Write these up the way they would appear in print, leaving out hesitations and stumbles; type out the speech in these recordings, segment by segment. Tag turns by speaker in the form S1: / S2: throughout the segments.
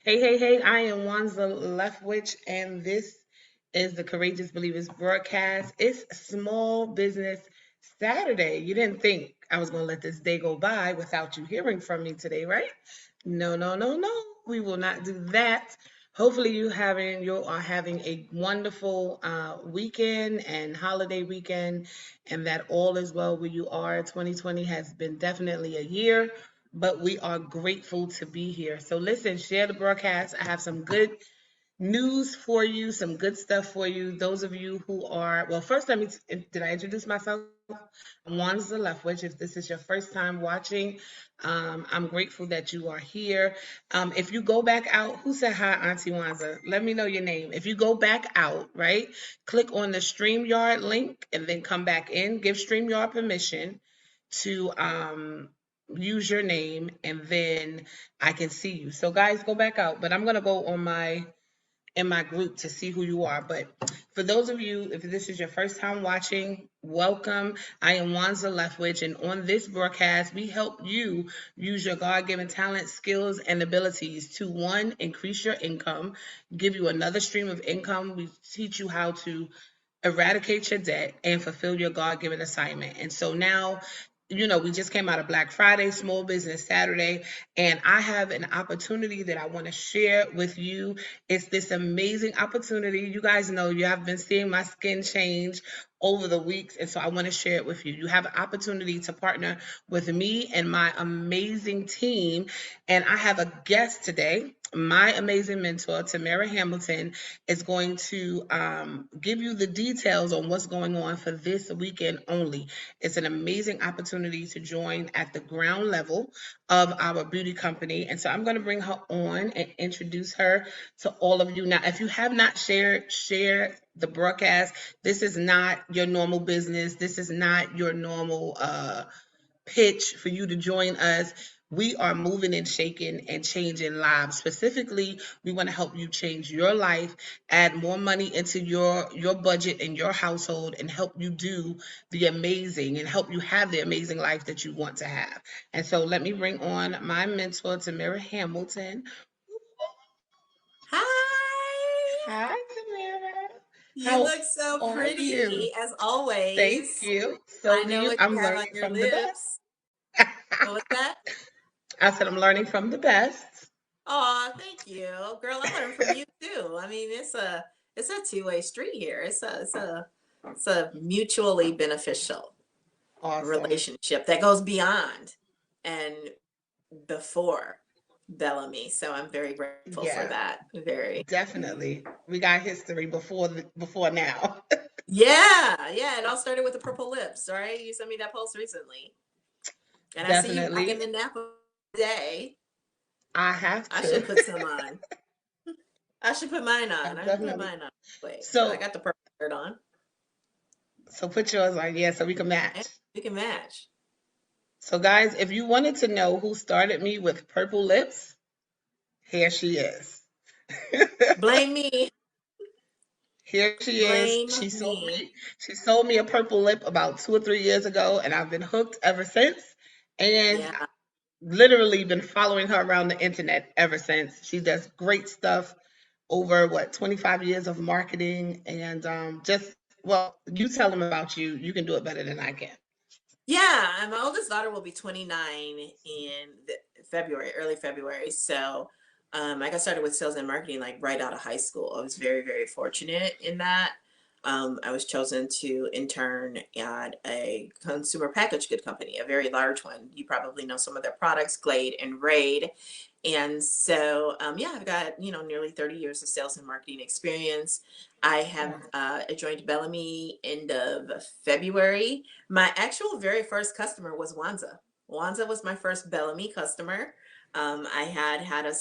S1: Hey, hey, hey, I am Wanza Leftwich, and this is the Courageous Believers broadcast. It's Small Business Saturday. You didn't think I was going to let this day go by without you hearing from me today, right? No, no, no, no. We will not do that. Hopefully, you are having a wonderful weekend and holiday weekend, and that all is well where you are. 2020 has been definitely a year, but we are grateful to be here. So listen, share the broadcast. I have some good news for you, some good stuff for you. Those of you who are, well, first, did I introduce myself? I'm Wanza Leftwich. If this is your first time watching, I'm grateful that you are here. If you go back out, who said hi, Auntie Wanza? Let me know your name. If you go back out, right, click on the StreamYard link and then come back in. Give StreamYard permission to use your name, and then I can see you. So, guys, go back out. But I'm gonna go on my in my group to see who you are. But for those of you, if this is your first time watching, welcome. I am Wanza Leftwich, and on this broadcast, we help you use your God given talents, skills, and abilities to one, increase your income, give you another stream of income. We teach you how to eradicate your debt and fulfill your God-given assignment. And so now, we just came out of Black Friday, Small Business Saturday, and I have an opportunity that I want to share with you. It's this amazing opportunity. You guys know you have been seeing my skin change over the weeks, and so I want to share it with you. You have an opportunity to partner with me and my amazing team, and I have a guest today. My amazing mentor, Tamira Hamilton, is going to give you the details on what's going on for this weekend only. It's an amazing opportunity to join at the ground level of our beauty company. And so I'm going to bring her on and introduce her to all of you. Now, if you have not share the broadcast. This is not your normal business. This is not your normal pitch for you to join us. We are moving and shaking and changing lives. Specifically, we want to help you change your life, add more money into your budget and your household, and help you do the amazing and help you have the amazing life that you want to have. And so let me bring on my mentor, Tamira Hamilton.
S2: Hi!
S1: Hi, Tamira.
S2: You
S1: How
S2: look so
S1: are you?
S2: pretty as
S1: Thank
S2: always.
S1: you. So
S2: I
S1: do
S2: know
S1: you.
S2: what
S1: I'm
S2: you have
S1: learning
S2: on your
S1: from the
S2: lips.
S1: best.
S2: What was that?
S1: I said I'm learning from the best.
S2: Oh, thank you. Girl, I learned from you too. I mean, it's a two-way street here. It's a mutually beneficial
S1: Awesome.
S2: relationship that goes beyond and before Bellamy. So I'm very grateful for
S1: Yeah,
S2: that. Very.
S1: definitely. We got history before now.
S2: Yeah, yeah. It all started with the purple lips, right? You sent me that post recently. And I see you rocking
S1: Definitely.
S2: the Napa day.
S1: I have
S2: I
S1: to.
S2: should put some on. I should put mine
S1: I
S2: on. I should put
S1: definitely.
S2: mine on. Wait, I
S1: So
S2: got the purple shirt on.
S1: so put yours on, yeah, so we can
S2: And
S1: match.
S2: we can match.
S1: So guys, if you wanted to know who started me with purple lips, here she is.
S2: Blame me.
S1: Here she is.
S2: Blame me.
S1: She sold me a purple lip about 2 or 3 years ago, and I've been hooked ever since. And
S2: Yeah.
S1: literally been following her around the internet ever since. She does great stuff over what 25 years of marketing and just well, you tell them about you. You can do it better than I can.
S2: Yeah. And my oldest daughter will be 29 in February, early February. So I got started with sales and marketing like right out of high school. I was very, very fortunate in that. I was chosen to intern at a consumer packaged good company, a very large one. You probably know some of their products, Glade and Raid. And so, yeah, I've got, nearly 30 years of sales and marketing experience. I have
S1: Wow.
S2: I joined Bellamy end of February. My actual very first customer was Wanza. Wanza was my first Bellamy customer. I had a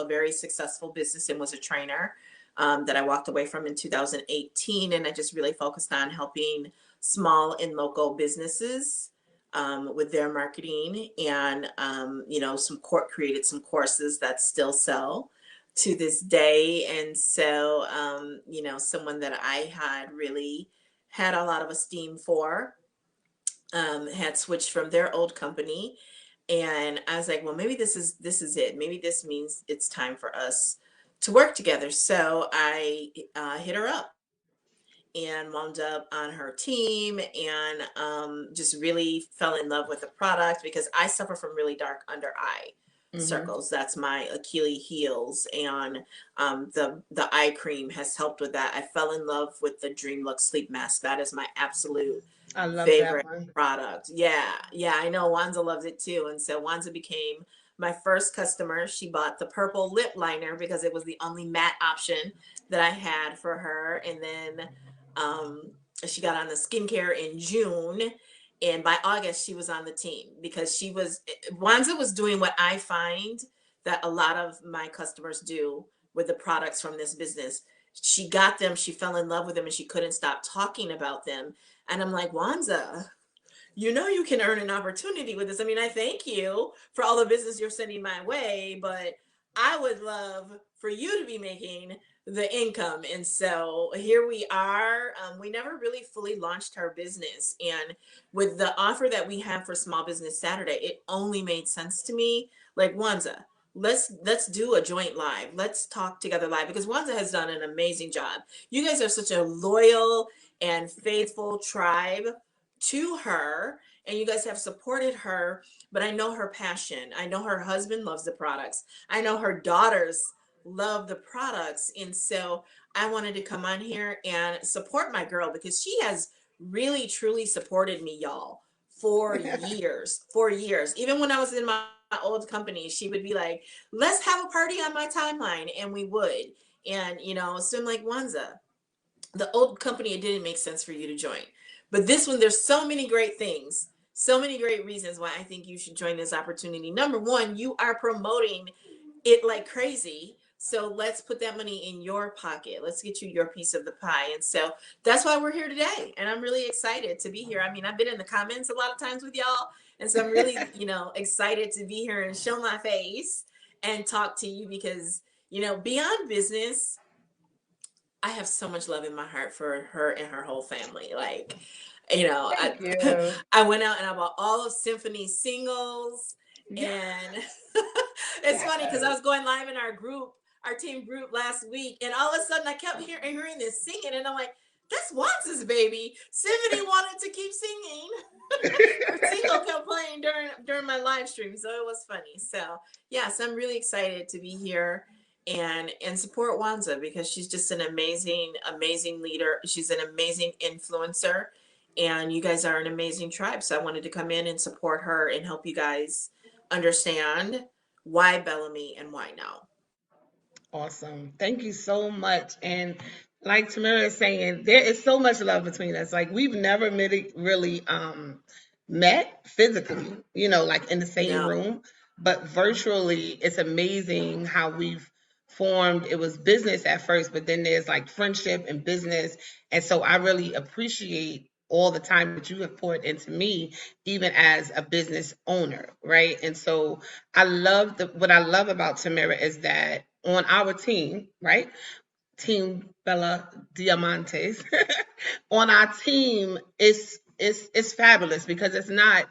S2: very successful business and was a trainer that I walked away from in 2018. And I just really focused on helping small and local businesses with their marketing and, created some courses that still sell to this day. And so, someone that I had really had a lot of esteem for had switched from their old company And I was like, well, maybe this is it. Maybe this means it's time for us to work together. So I hit her up and wound up on her team, and just really fell in love with the product because I suffer from really dark under eye
S1: Mm-hmm.
S2: circles. That's my Achilles heels, and the eye cream has helped with that. I fell in love with the Dream Look sleep mask. That is my absolute
S1: I love that
S2: favorite
S1: one.
S2: product. Yeah, yeah, I know Wanza loves it too, and so Wanza became my first customer. She bought the purple lip liner because it was the only matte option that I had for her, and then um, she got on the skincare in June, and by August she was on the team because Wanza was doing what I find that a lot of my customers do with the products from this business. She got them, she fell in love with them, and she couldn't stop talking about them. And I'm like, Wanza, you know you can earn an opportunity with this. I mean, I thank you for all the business you're sending my way, but I would love for you to be making the income. And so here we are. We never really fully launched our business. And with the offer that we have for Small Business Saturday, it only made sense to me. Like, Wanza, let's do a joint live. Let's talk together live because Wanza has done an amazing job. You guys are such a loyal and faithful tribe to her, and you guys have supported her. But I know her passion, I know her husband loves the products, I know her daughters love the products, and so I wanted to come on here and support my girl because she has really truly supported me, y'all, for years. Even when I was in my old company, she would be like, let's have a party on my timeline, and we would. And so I'm like, Wanza, the old company, it didn't make sense for you to join. But this one, there's so many great things, so many great reasons why I think you should join this opportunity. Number one, you are promoting it like crazy. So let's put that money in your pocket. Let's get you your piece of the pie. And so that's why we're here today. And I'm really excited to be here. I mean, I've been in the comments a lot of times with y'all. And so I'm really, excited to be here and show my face and talk to you because, beyond business, I have so much love in my heart for her and her whole family. Like,
S1: Thank you.
S2: I went out and I bought all of Symphony's singles,
S1: Yeah.
S2: and it's funny because I was going live in our team group last week, and all of a sudden I kept hearing this singing, and I'm like, "That's Watson's baby." Symphony wanted to keep singing. Her single kept playing during my live stream, so it was funny. So yes, I'm really excited to be here and support Wanza because she's just an amazing leader. She's an amazing influencer, and you guys are an amazing tribe. So I wanted to come in and support her and help you guys understand why Bellamy and why now.
S1: Awesome. Thank you so much. And like Tamira is saying, there is so much love between us. Like we've never really met physically, like in the same
S2: No,
S1: room, but virtually it's amazing how we've formed. It was business at first, but then there's like friendship and business. And so I really appreciate all the time that you have poured into me, even as a business owner, right? And so what I love about Tamira is that on our team, right? Team Bella Diamantes. On our team, it's fabulous because it's not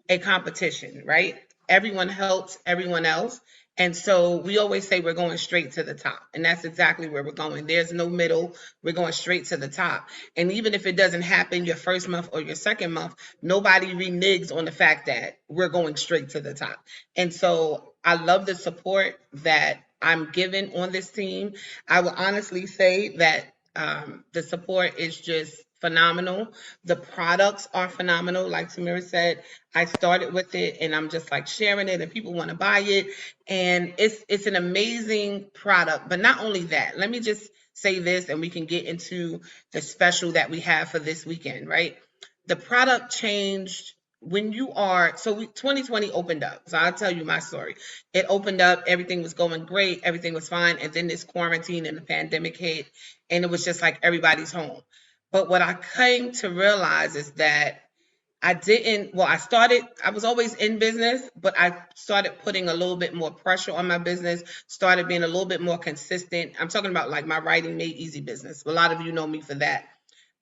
S1: a competition, right? Everyone helps everyone else. And so we always say we're going straight to the top. And that's exactly where we're going. There's no middle. We're going straight to the top. And even if it doesn't happen your first month or your second month, nobody reneges on the fact that we're going straight to the top. And so I love the support that I'm given on this team. I will honestly say that the support is just phenomenal. The products are phenomenal. Like Samira said, I started with it and I'm just like sharing it and people want to buy it. And it's an amazing product. But not only that, let me just say this and we can get into the special that we have for this weekend, right? The product changed when you are 2020 opened up. So I'll tell you my story. It opened up, everything was going great, everything was fine, and then this quarantine and the pandemic hit, and it was just like everybody's home. But what I came to realize is that I didn't, well, I was always in business, but I started putting a little bit more pressure on my business, started being a little bit more consistent. I'm talking about like my writing made easy business. A lot of you know me for that.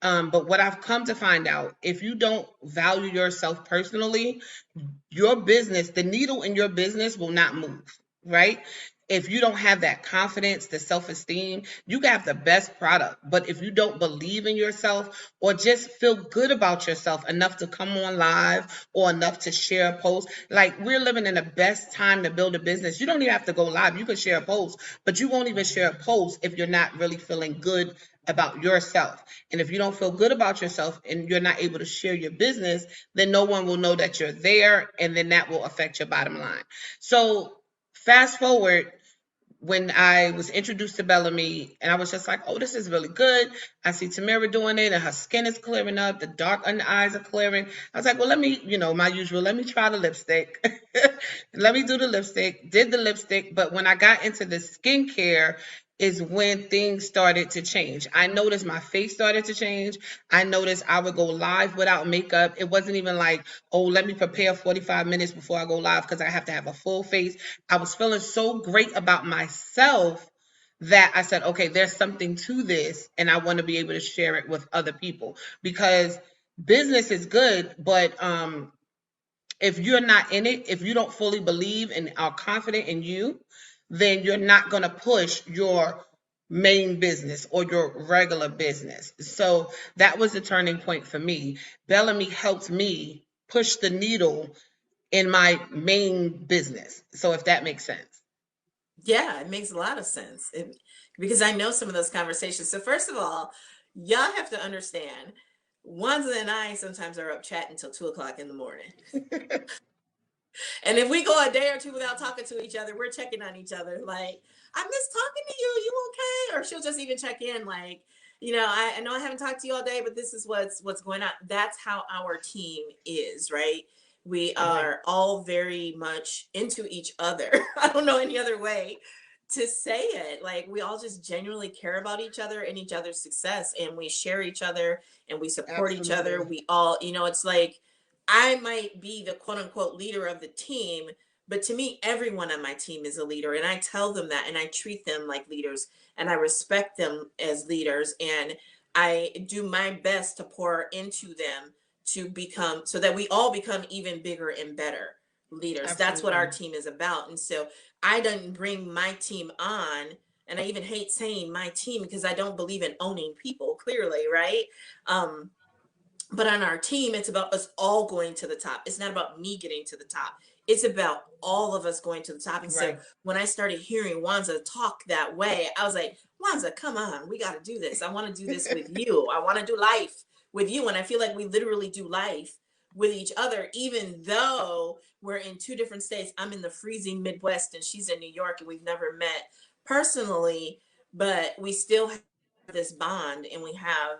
S1: But what I've come to find out, if you don't value yourself personally, your business, the needle in your business will not move, right? If you don't have that confidence, the self esteem, you can have the best product. But if you don't believe in yourself or just feel good about yourself enough to come on live or enough to share a post, like we're living in the best time to build a business. You don't even have to go live. You can share a post, but you won't even share a post if you're not really feeling good about yourself. And if you don't feel good about yourself and you're not able to share your business, then no one will know that you're there, and then that will affect your bottom line. So fast forward, when I was introduced to Bellame, and I was just like, oh, this is really good. I see Tamira doing it, and her skin is clearing up. The dark under eyes are clearing. I was like, well, let me, my usual, let me try the lipstick. Let me do the lipstick. Did the lipstick. But when I got into the skincare, is when things started to change. I noticed my face started to change. I noticed I would go live without makeup. It wasn't even like, oh, let me prepare 45 minutes before I go live because I have to have a full face. I was feeling so great about myself that I said, okay, there's something to this, and I want to be able to share it with other people because business is good, but if you're not in it, if you don't fully believe and are confident in you, then you're not going to push your main business or your regular business. So that was the turning point for me. Bellamy helped me push the needle in my main business. So if that makes sense.
S2: Yeah, it makes a lot of sense. Because I know some of those conversations. So first of all, y'all have to understand, Wanza and I sometimes are up chatting until 2 o'clock in the morning. And if we go a day or two without talking to each other, we're checking on each other. Like, I miss talking to you. You okay? Or she'll just even check in, like, I know I haven't talked to you all day, but this is what's going on. That's how our team is, right? We
S1: Right.
S2: are all very much into each other. I don't know any other way to say it. Like, we all just genuinely care about each other and each other's success, and we share each other and we support each other.
S1: Absolutely.
S2: We all, it's like I might be the quote unquote leader of the team, but to me, everyone on my team is a leader. And I tell them that, and I treat them like leaders, and I respect them as leaders. And I do my best to pour into them to become, so that we all become even bigger and better leaders. That's what our
S1: Absolutely.
S2: team is about. And so I didn't bring my team on. And I even hate saying my team because I don't believe in owning people, clearly, right? Um, but on our team, it's about us all going to the top. It's not about me getting to the top. It's about all of us going to the top. And so
S1: Right.
S2: when I started hearing Wanza talk that way, I was like, Wanza, come on, we got to do this. I want to do this with you. I want to do life with you. And I feel like we literally do life with each other, even though we're in two different states. I'm in the freezing Midwest and she's in New York, and we've never met personally, but we still have this bond and we have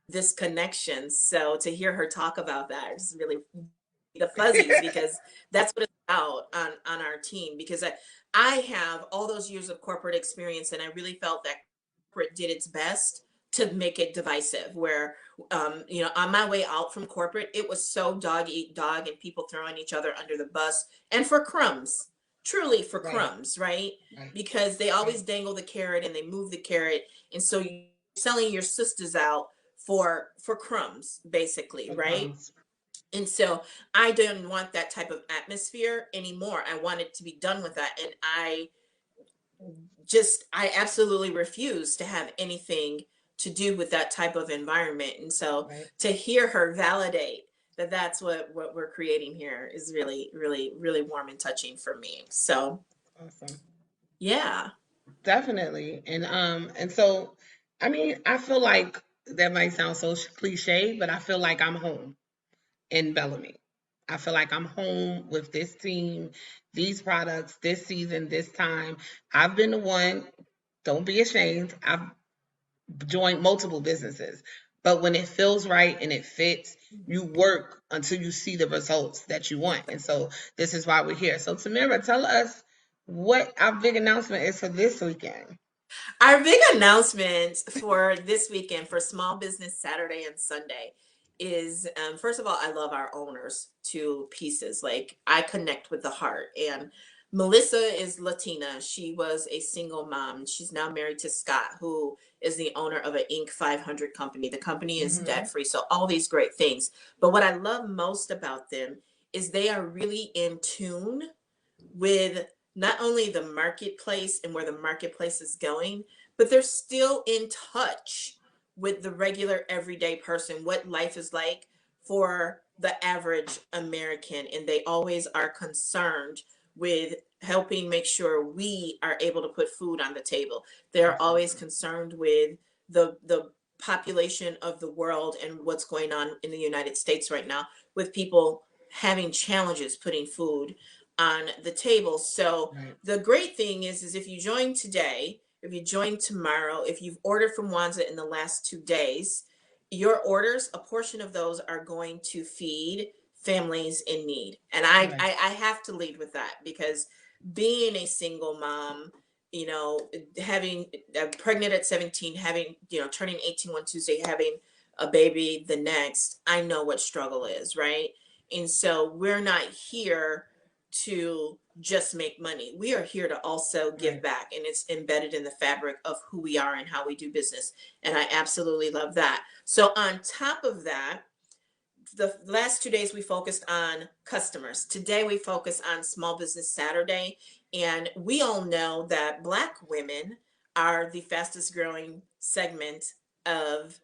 S2: this connection. So to hear her talk about that is really the fuzzies, because that's what it's about on our team. Because I have all those years of corporate experience, and I really felt that corporate did its best to make it divisive. Where on my way out from corporate, it was so dog eat dog, and people throwing each other under the bus, and for crumbs, truly for
S1: Right.
S2: crumbs, right?
S1: Right.
S2: Because they
S1: Right.
S2: always dangle the carrot and they move the carrot, and so you're selling your sisters out for crumbs, basically,
S1: For
S2: right?
S1: crumbs.
S2: And so I didn't want that type of atmosphere anymore. I wanted to be done with that. And I absolutely refuse to have anything to do with that type of environment. And so
S1: Right.
S2: to hear her validate that that's what we're creating here is really, really, really warm and touching for me. So
S1: Awesome.
S2: yeah.
S1: Definitely. And so I mean, I feel like that might sound so cliche, but I feel like I'm home in Bellamy. I feel like I'm home with this team, these products, this season, this time. I've been the one, don't be ashamed. I've joined multiple businesses, but when it feels right and it fits, you work until you see the results that you want. And so this is why we're here. So Tamira, tell us what our big announcement is for this weekend.
S2: Our big announcement for this weekend for Small Business Saturday and Sunday is, first of all, I love our owners to pieces. Like, I connect with the heart. And Melissa is Latina. She was a single mom. She's now married to Scott, who is the owner of an Inc. 500 company. The company is debt free. So all these great things. But what I love most about them is they are really in tune with not only the marketplace and where the marketplace is going, but they're still in touch with the regular everyday person, what life is like for the average American. And they always are concerned with helping make sure we are able to put food on the table. They're always concerned with the population of the world and what's going on in the United States right now with people having challenges putting food on the table. So the great thing is if you join today, if you join tomorrow, if you've ordered from Wanza in the last 2 days, your orders, a portion of those are going to feed families in need. And I have to lead with that because being a single mom, you know, having pregnant at 17, having, you know, turning 18 one Tuesday, having a baby the next, I know what struggle is, right? And so we're not here to just make money. We are here to also give back, and it's embedded in the fabric of who we are and how we do business. And I absolutely love that. So on top of that, the last 2 days we focused on customers. Today we focus on Small Business Saturday. And we all know that Black women are the fastest growing segment of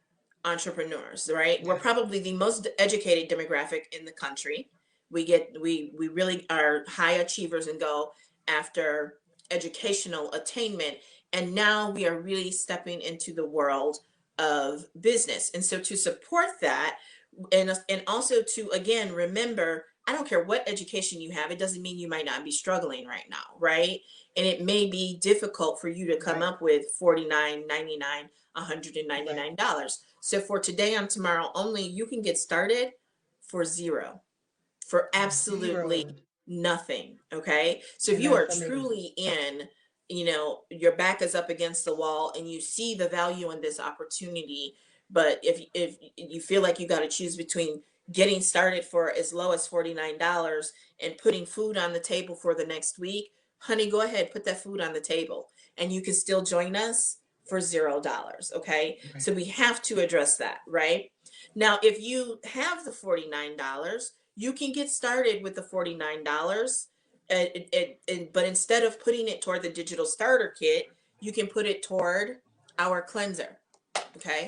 S2: entrepreneurs, right? We're probably the most educated demographic in the country. We really are high achievers and go after educational attainment. And now we are really stepping into the world of business. And so to support that, and also to again remember, I don't care what education you have, it doesn't mean you might not be struggling right now, right? And it may be difficult for you to come up with $49.99, $199. So for today and tomorrow only, you can get started for zero, for absolutely nothing. Okay. So if you are truly in, you know, your back is up against the wall and you see the value in this opportunity, but if you feel like you got to choose between getting started for as low as $49 and putting food on the table for the next week, honey, go ahead, put that food on the table and you can still join us for $0. Okay. So we have to address that, right? Now, if you have the $49, you can get started with the $49. But instead of putting it toward the digital starter kit, you can put it toward our cleanser. Okay.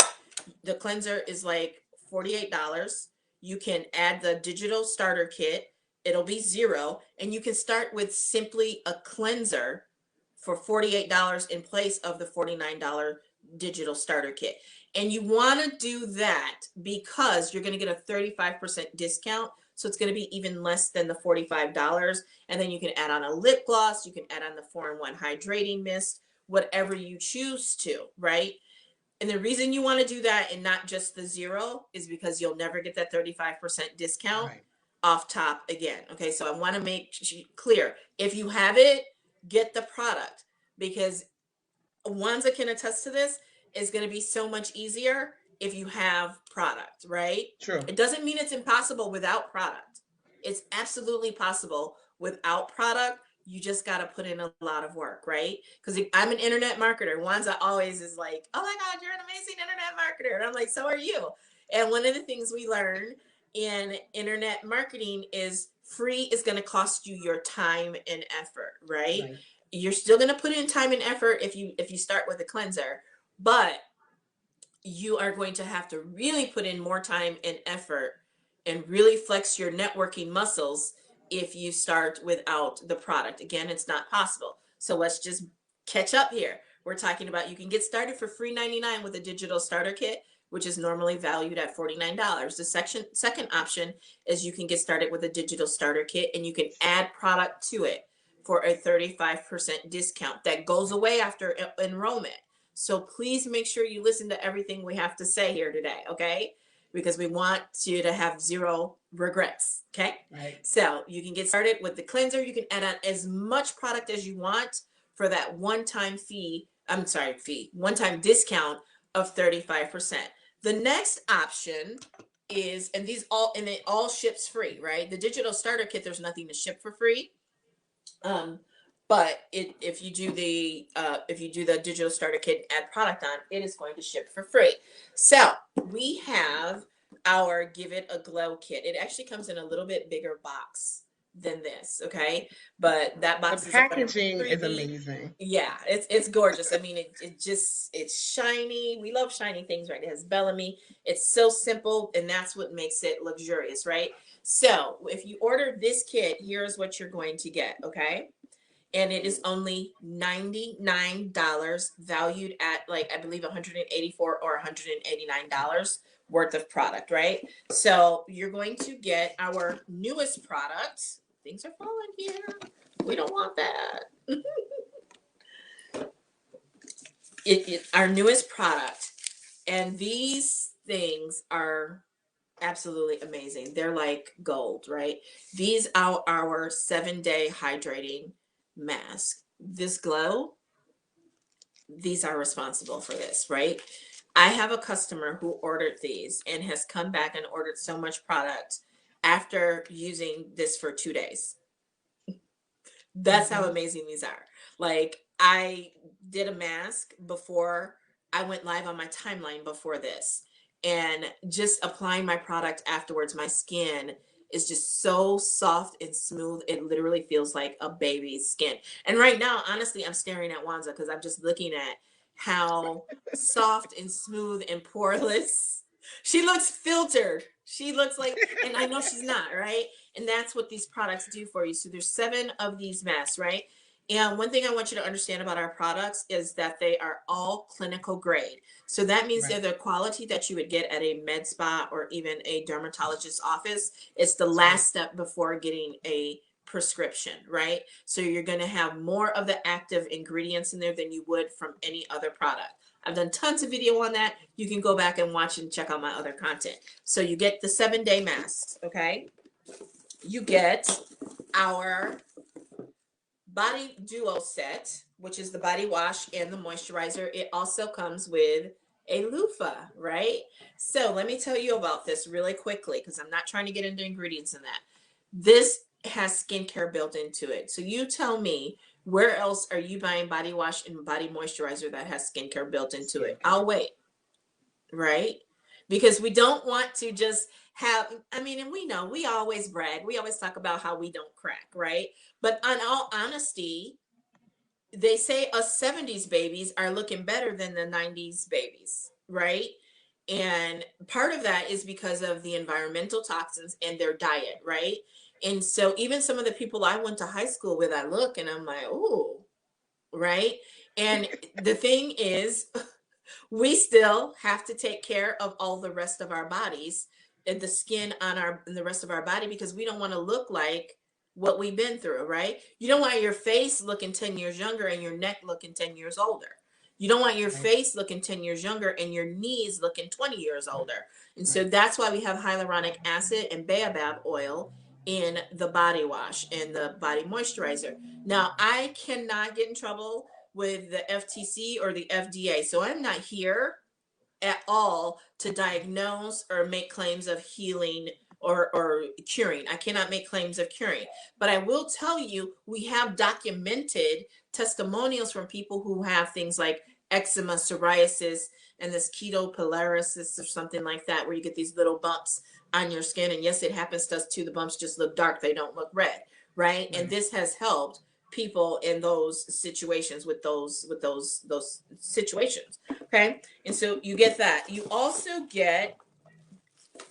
S2: The cleanser is like $48. You can add the digital starter kit. It'll be $0. And you can start with simply a cleanser for $48 in place of the $49 digital starter kit. And you want to do that because you're going to get a 35% discount. So it's going to be even less than the $45. And then you can add on a lip gloss. You can add on the 4-in-1 hydrating mist, whatever you choose to, right? And the reason you want to do that and not just the $0 is because you'll never get that 35% discount off top again. Okay, so I want to make clear, if you have it, get the product, because Wanza can attest to this, is going to be so much easier if you have product, right?
S1: True.
S2: It doesn't mean it's impossible without product. It's absolutely possible without product. You just got to put in a lot of work, right? Because I'm an internet marketer. Wanza always is like, oh my God, you're an amazing internet marketer. And I'm like, so are you. And one of the things we learn in internet marketing is free is going to cost you your time and effort, right? You're still going to put in time and effort if you start with a cleanser, but you are going to have to really put in more time and effort and really flex your networking muscles if you start without the product. Again, it's not possible. So let's just catch up here. We're talking about you can get started for free $99 with a digital starter kit, which is normally valued at $49. The second option is you can get started with a digital starter kit and you can add product to it for a 35% discount that goes away after enrollment. So please make sure you listen to everything we have to say here today, okay? Because we want you to have zero regrets, okay? So you can get started with the cleanser. You can add on as much product as you want for that one-time one-time discount of 35%. The next option is, and it all ships free, right? The digital starter kit, there's nothing to ship for free. But if you do the digital starter kit and add product on, it is going to ship for free. So we have our Give It a Glow kit. It actually comes in a little bit bigger box than this, okay? But that
S1: The
S2: box is
S1: packaging is
S2: $103.
S1: amazing.
S2: Yeah, it's gorgeous. I mean, it's shiny. We love shiny things, right? It has Bellamy. It's so simple, and that's what makes it luxurious, right? So if you order this kit, here's what you're going to get, okay? And it is only $99, valued at, like, I believe 184 or $189 worth of product, right? So you're going to get our newest product. Things are falling here. We don't want that. Our newest product, and these things are absolutely amazing. They're like gold, right? These are our 7-day hydrating mask. This glow, these are responsible for this, right? I have a customer who ordered these and has come back and ordered so much product after using this for 2 days. That's how amazing these are. Like, I did a mask before I went live on my timeline before this, and just applying my product afterwards, my skin is just so soft and smooth. It literally feels like a baby's skin. And right now, honestly, I'm staring at Wanza because I'm just looking at how soft and smooth and poreless she looks. Filtered. She looks like, and I know she's not, right? And that's what these products do for you. So there's 7 of these masks, right? And one thing I want you to understand about our products is that they are all clinical grade. So that means they're
S1: Right.
S2: the quality that you would get at a med spa or even a dermatologist's office. It's the
S1: Right.
S2: last step before getting a prescription, right? So you're going to have more of the active ingredients in there than you would from any other product. I've done tons of video on that. You can go back and watch and check out my other content. So you get the 7-day masks, okay? You get our body duo set, which is the body wash and the moisturizer. It also comes with a loofah, right? So let me tell you about this really quickly because I'm not trying to get into ingredients in that. This has skincare built into it. So you tell me, where else are you buying body wash and body moisturizer that has skincare built into it? I'll
S1: Skincare.
S2: wait, right? Because we don't want to just have, I mean, and we know we always brag, we always talk about how we don't crack, right? But in all honesty, they say us 70s babies are looking better than the 90s babies, right? And part of that is because of the environmental toxins and their diet, right? And so even some of the people I went to high school with, I look and I'm like, oh, right? And the thing is, we still have to take care of all the rest of our bodies and the skin on our and the rest of our body because we don't want to look like what we've been through, right? You don't want your face looking 10 years younger and your neck looking 10 years older. You don't want your
S1: Right.
S2: face looking 10 years younger and your knees looking 20 years older. And so
S1: Right.
S2: that's why we have hyaluronic acid and baobab oil in the body wash and the body moisturizer. Now, I cannot get in trouble with the FTC or the FDA. So I'm not here at all to diagnose or make claims of healing or curing. I cannot make claims of curing. But I will tell you, we have documented testimonials from people who have things like eczema, psoriasis, and this ketopilaris or something like that, where you get these little bumps on your skin. And yes, it happens to us too. The bumps just look dark, they don't look red, right? And
S1: Right.
S2: this has helped people in those situations with those situations. Okay. And so you get that. You also get,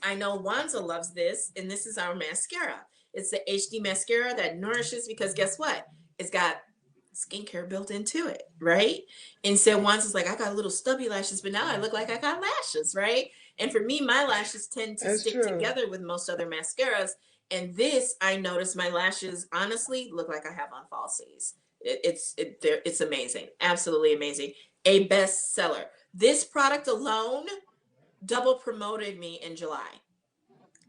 S2: I know Wanza loves this, and this is our mascara. It's the HD mascara that nourishes because guess what? It's got skincare built into it, right? And so Wanza's like, I got little stubby lashes, but now I look like I got lashes, right? And for me, my lashes tend to
S1: That's
S2: stick
S1: true.
S2: together with most other mascaras. And this, I noticed my lashes honestly look like I have on falsies. It's amazing, absolutely amazing. A bestseller. This product alone double promoted me in July.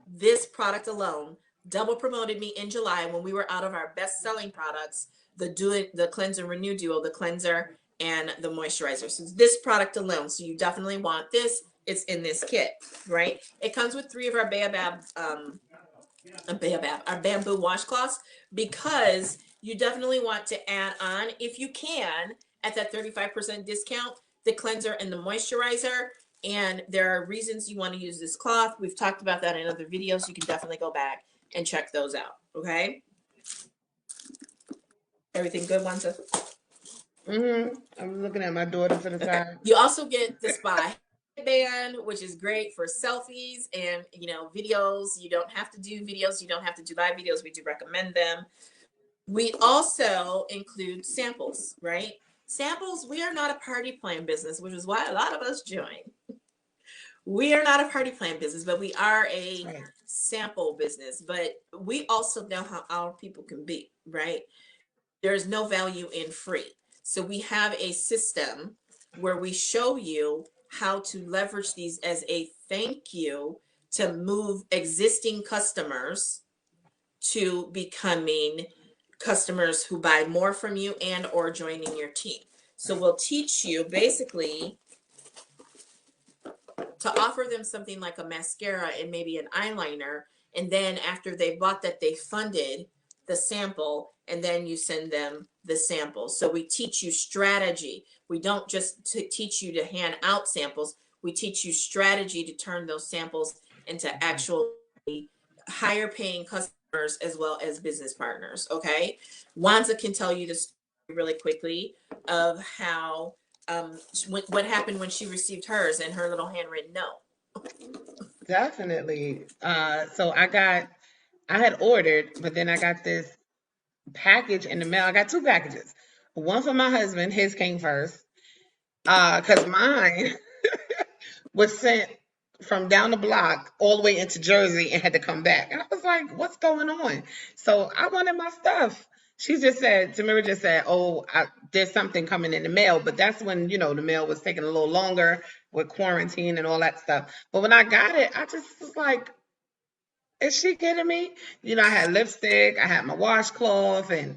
S2: This product alone double promoted me in July when we were out of our best selling products, the cleanser renew duo, the cleanser and the moisturizer. So this product alone. So you definitely want this. It's in this kit, right? It comes with 3 of our baobab, our bamboo washcloths because you definitely want to add on, if you can, at that 35% discount, the cleanser and the moisturizer. And there are reasons you want to use this cloth. We've talked about that in other videos. You can definitely go back and check those out. Okay. Everything good, Wanza?
S1: I'm looking at my daughter to the
S2: Okay.
S1: side.
S2: You also get the spa band, which is great for selfies and, you know, videos. You don't have to do videos. You don't have to do live videos. We do recommend them. We also include samples, right? Samples, we are not a party plan business, which is why a lot of us join. We are not a party plan business, but we are a
S1: Right.
S2: sample business. But we also know how our people can be, right? There's no value in free. So we have a system where we show you how to leverage these as a thank you to move existing customers to becoming customers who buy more from you and or joining your team. So we'll teach you basically to offer them something like a mascara and maybe an eyeliner, and then after they bought that, they funded the sample, and then you send them the sample. So we teach you strategy. We don't just teach you to hand out samples. We teach you strategy to turn those samples into actual higher paying customers as well as business partners. Okay. Wanza can tell you this really quickly of how what happened when she received hers and her little handwritten note.
S1: Definitely. So I had ordered, but then I got this package in the mail. I got two packages. One for my husband, his came first. Cause mine was sent from down the block all the way into Jersey and had to come back. And I was like, what's going on? So I wanted my stuff. She just said, Tamira just said, oh, there's something coming in the mail. But that's when, the mail was taking a little longer with quarantine and all that stuff. But when I got it, I just was like, is she kidding me? I had lipstick, I had my washcloth, and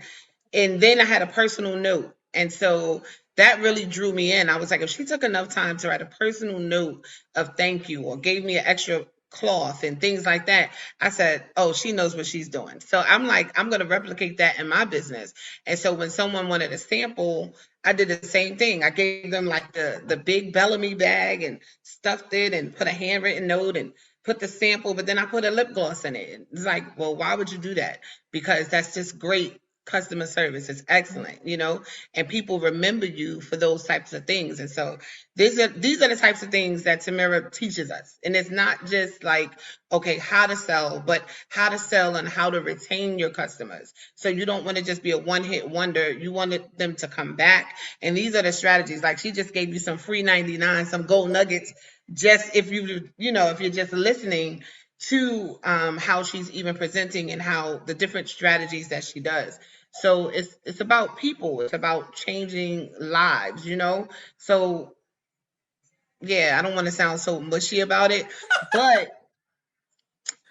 S1: then I had a personal note. And so that really drew me in. I was like, if she took enough time to write a personal note of thank you or gave me an extra cloth and things like that, I said, oh, she knows what she's doing. So I'm like, I'm going to replicate that in my business. And so when someone wanted a sample, I did the same thing. I gave them like the big Bellamy bag and stuffed it and put a handwritten note and put the sample, but then I put a lip gloss in it. It's like, well, why would you do that? Because that's just great customer service. It's excellent, and people remember you for those types of things. And so these are the types of things that Tamira teaches us. And it's not just like, okay, how to sell, but how to sell and how to retain your customers. So you don't want to just be a one-hit wonder. You wanted them to come back. And these are the strategies. Like she just gave you some free 99, some gold nuggets, just if if you're just listening to how she's even presenting and how the different strategies that she does. So it's about people. It's about changing lives. So yeah, I don't want to sound so mushy about it, but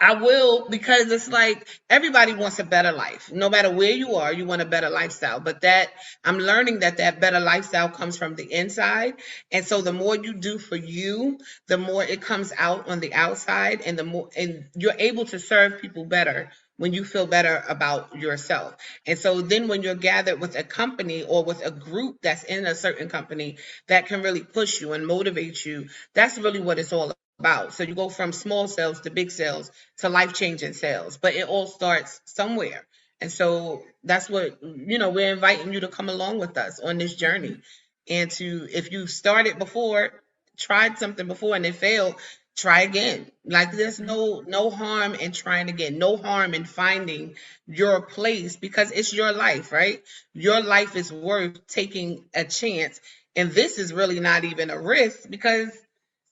S1: I will, because it's like everybody wants a better life. No matter where you are, you want a better lifestyle. But that I'm learning that better lifestyle comes from the inside. And so the more you do for you, the more it comes out on the outside, and and you're able to serve people better when you feel better about yourself. And so then when you're gathered with a company or with a group that's in a certain company that can really push you and motivate you, that's really what it's all about. So you go from small sales to big sales to life changing sales, but it all starts somewhere. And so that's what, we're inviting you to come along with us on this journey. And if you started before, tried something before and it failed, try again. Like there's no harm in trying again, no harm in finding your place, because it's your life, right? Your life is worth taking a chance. And this is really not even a risk, because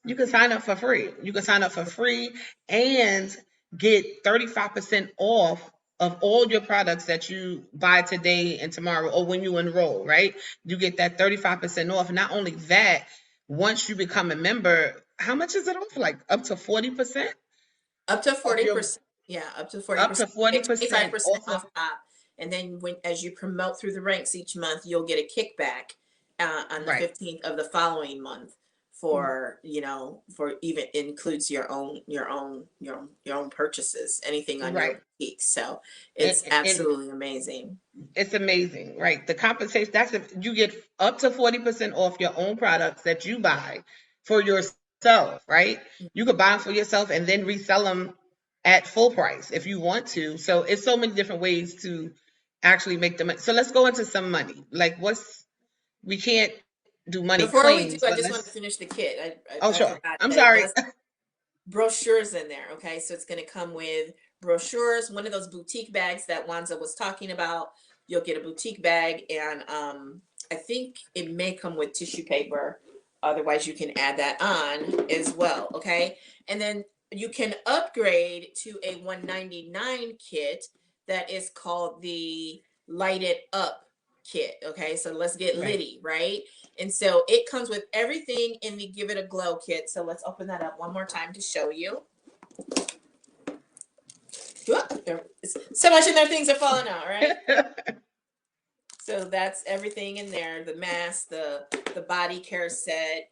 S1: you can sign up for free. You can sign up for free and get 35% off of all your products that you buy today and tomorrow, or when you enroll, right? You get that 35% off. Not only that, once you become a member, how much is it off? Like up to 40%
S2: Up to
S1: of your
S2: 40%. Yeah, up to
S1: up to
S2: 40%. Get
S1: 40%
S2: 25%
S1: off of
S2: off top. And then as you promote through the ranks each month, you'll get a kickback on the
S1: right.
S2: 15th of the following month for, for even includes your own purchases, anything on your
S1: Right.
S2: boutique. So it's
S1: And
S2: absolutely amazing.
S1: it's amazing, right? The compensation, that's if you get up to 40% off your own products that you buy for yourself, right? You could buy them for yourself and then resell them at full price if you want to. So it's so many different ways to actually make the money. So let's go into some money. Like we can't do money
S2: Before we do,
S1: claims,
S2: I
S1: but
S2: just want to
S1: let's,
S2: finish the kit.
S1: oh,
S2: I
S1: sure.
S2: forgot
S1: I'm
S2: that it
S1: sorry.
S2: does brochures in there. Okay, so it's going to come with brochures, one of those boutique bags that Wanza was talking about. You'll get a boutique bag, and I think it may come with tissue paper. Otherwise, you can add that on as well. Okay, and then you can upgrade to a 199 kit that is called the Lighted Up kit. Okay, so let's get
S1: Right.
S2: litty, right? And so it comes with everything in the Give It a Glow kit. So let's open that up one more time to show you. So much in there, things are falling out, right? So that's everything in there: the mask, the body care set,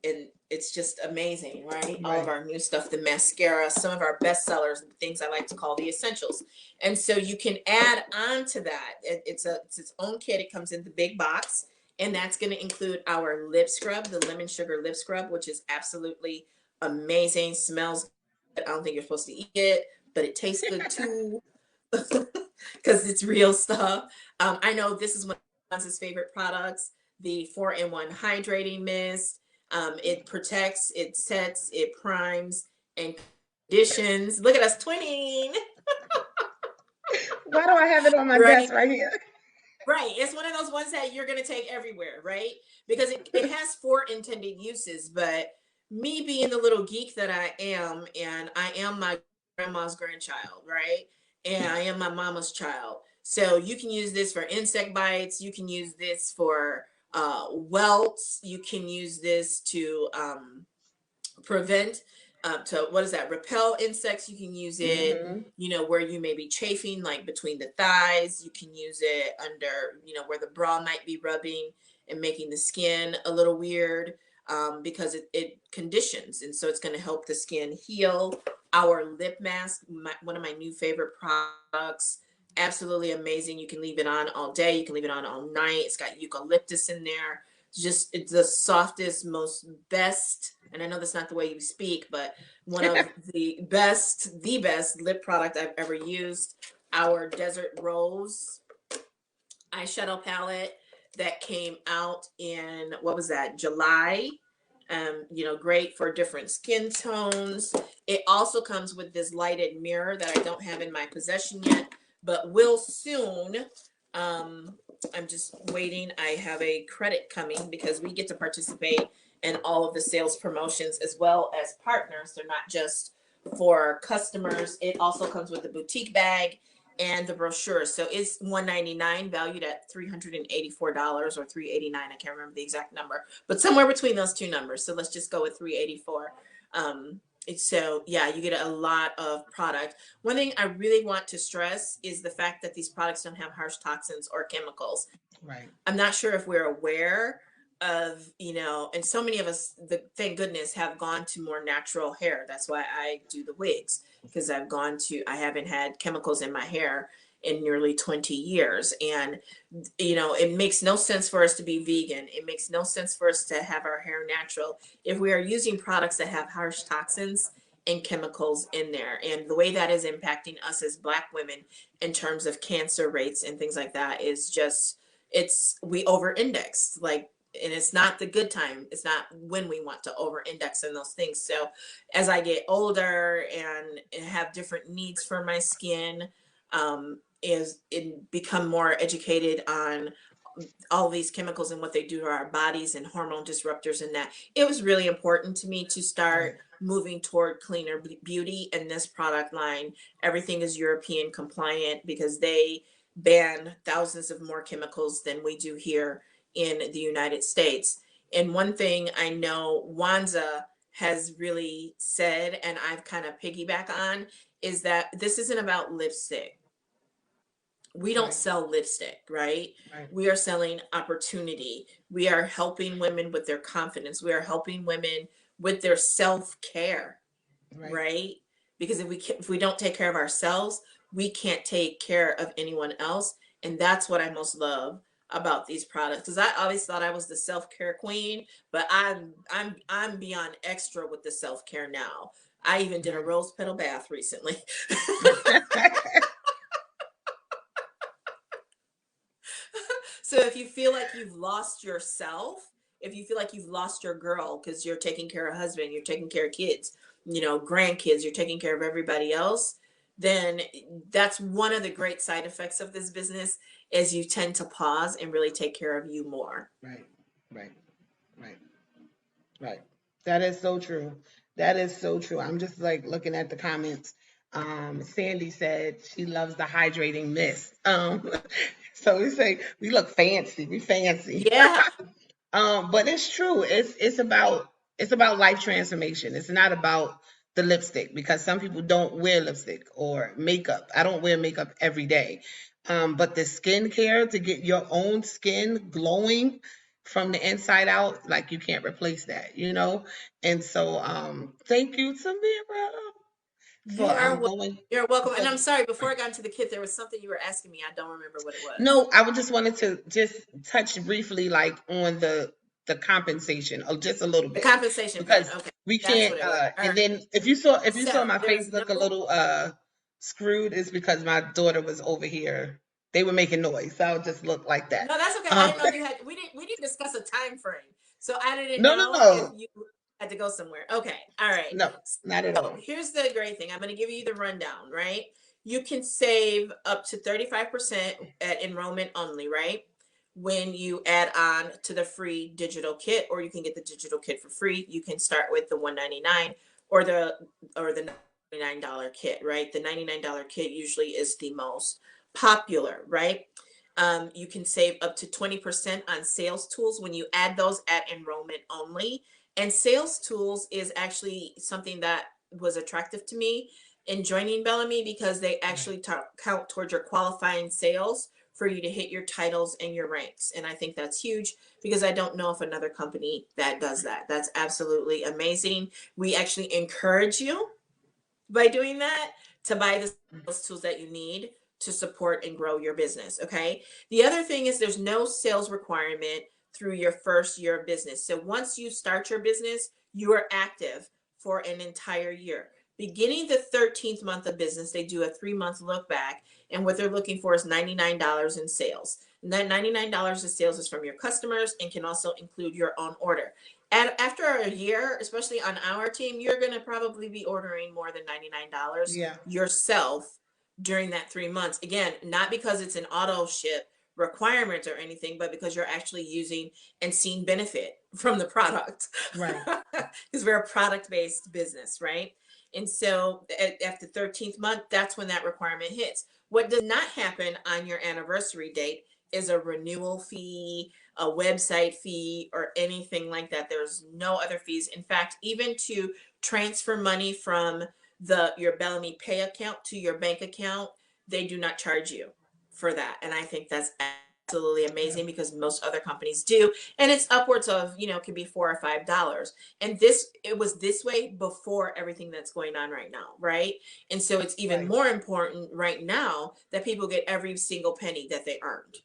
S2: and it's just amazing, right? All of
S1: Right.
S2: our new stuff, the mascara, some of our best sellers, things I like to call the essentials. And so you can add on to that. It's its own kit. It comes in the big box, and that's going to include our lip scrub, the lemon sugar lip scrub, which is absolutely amazing. Smells good. I don't think you're supposed to eat it, but it tastes good too. Because it's real stuff. I know this is one of his favorite products, the 4-in-1 hydrating mist. It protects, it sets, it primes, and conditions. Look at us twinning,
S1: Why do I have it on my
S2: right?
S1: desk right here?
S2: Right. It's one of those ones that you're going to take everywhere, right? Because it has four intended uses. But me being the little geek that I am, and I am my grandma's grandchild, right? And I am my mama's child. So you can use this for insect bites. You can use this for welts. You can use this to prevent to what is that, repel insects. You can use it,
S1: Hmm.
S2: where you may be chafing, like between the thighs. You can use it under, where the bra might be rubbing and making the skin a little weird, because it conditions, and so it's going to help the skin heal. Our lip mask, one of my new favorite products, absolutely amazing. You can leave it on all day, you can leave it on all night. It's got eucalyptus in there. Just, it's the softest, most best, and I know that's not the way you speak, but one of the best lip product I've ever used. Our Desert Rose eyeshadow palette that came out in, what was that, July. Great for different skin tones. It also comes with this lighted mirror that I don't have in my possession yet, but will soon. um, I'm just waiting. I have a credit coming because we get to participate in all of the sales promotions as well as partners. They're not just for customers. It also comes with the boutique bag and the brochure. So it's $199, valued at $384 or $389. I can't remember the exact number, but somewhere between those two numbers. So let's just go with 384. So yeah, you get a lot of product. One thing I really want to stress is the fact that these products don't have harsh toxins or chemicals.
S1: Right.
S2: I'm not sure if we're aware of, and so many of us, thank goodness, have gone to more natural hair. That's why I do the wigs, because I haven't had chemicals in my hair in nearly 20 years. And, it makes no sense for us to be vegan. It makes no sense for us to have our hair natural if we are using products that have harsh toxins and chemicals in there. And the way that is impacting us as Black women in terms of cancer rates and things like that is just, we over index, like, and it's not the good time. It's not when we want to over index in those things. So as I get older and have different needs for my skin, is it become more educated on all these chemicals and what they do to our bodies and hormone disruptors, and that it was really important to me to
S1: Right.
S2: start moving toward cleaner beauty. And this product line, everything is European compliant because they ban thousands of more chemicals than we do here in the United States. And one thing I know Wanza has really said, and I've kind of piggyback on, is that this isn't about lipstick. We don't
S1: Right.
S2: sell lipstick, right?
S1: Right.
S2: We are selling opportunity. We are helping women with their confidence. We are helping women with their self-care,
S1: Right.
S2: right? Because if we don't take care of ourselves, we can't take care of anyone else, and that's what I most love about these products. Because I always thought I was the self-care queen, but I'm beyond extra with the self-care now. I even did a
S1: Right.
S2: rose petal bath recently. So if you feel like you've lost yourself, if you feel like you've lost your girl because you're taking care of husband, you're taking care of kids, grandkids, you're taking care of everybody else, then that's one of the great side effects of this business is you tend to pause and really take care of you more.
S1: Right. Right. Right. Right. That is so true. That is so true. I'm just like looking at the comments. Sandy said she loves the hydrating mist. So we say we look fancy. We fancy.
S2: Yeah.
S1: But it's true. It's about life transformation. It's not about the lipstick because some people don't wear lipstick or makeup. I don't wear makeup every day. But the skincare to get your own skin glowing from the inside out, like you can't replace that. And so thank you, Tamira,
S2: You
S1: for
S2: are
S1: going
S2: you're welcome. And
S1: for
S2: I'm sorry, before I got into the kit, there was something you were asking me. I don't remember what it was.
S1: No, I would just wanted to just touch briefly like on the compensation, just a little
S2: The
S1: bit,
S2: compensation plan.
S1: because
S2: Okay.
S1: we
S2: That's
S1: can't.
S2: what it was. All right.
S1: And then if you saw
S2: So
S1: my face
S2: there's no
S1: look a little screwed, it's because my daughter was over here. They were making noise, so I would just look like that.
S2: No, that's okay. I
S1: Um,
S2: didn't know you had. We didn't discuss a time frame, so I didn't
S1: no, no,
S2: know if
S1: no,
S2: you had to go somewhere. Okay, all right.
S1: no, not at
S2: So
S1: all.
S2: here's the great thing. I'm going to give you the rundown. Right, you can save up to 35% at enrollment only. Right, when you add on to the free digital kit, or you can get the digital kit for free. You can start with the 199 or the $99 kit. Right, the $99 kit usually is the most popular. Right, you can save up to 20% on sales tools when you add those at enrollment only. And sales tools is actually something that was attractive to me in joining Bellamy because they
S1: Right,
S2: actually count towards your qualifying sales for you to hit your titles and your ranks. And I think that's huge because I don't know of another company that does that. That's absolutely amazing. We actually encourage you by doing that to buy the sales tools that you need to support and grow your business. Okay. The other thing is there's no sales requirement through your first year of business. So once you start your business, you are active for an entire year. Beginning the 13th month of business, they do a 3 month look back. And what they're looking for is $99 in sales. And that $99 in sales is from your customers and can also include your own order. And after a year, especially on our team, you're going to probably be ordering more than $99
S1: yeah,
S2: yourself during that 3 months. Again, not because it's an auto ship requirement or anything, but because you're actually using and seeing benefit from the product.
S1: right,
S2: Because we're a product based business, right? And so at the 13th month, that's when that requirement hits. What does not happen on your anniversary date is a renewal fee, a website fee, or anything like that. There's no other fees. In fact, even to transfer money from your Bellamy Pay account to your bank account, they do not charge you for that. And I think that's absolutely
S1: yeah,
S2: amazing because most other companies do. And it's upwards of, it could be $4 or $5. And it was this way before everything that's going on right now, right? And so it's even
S1: right,
S2: more important right now that people get every single penny that they earned.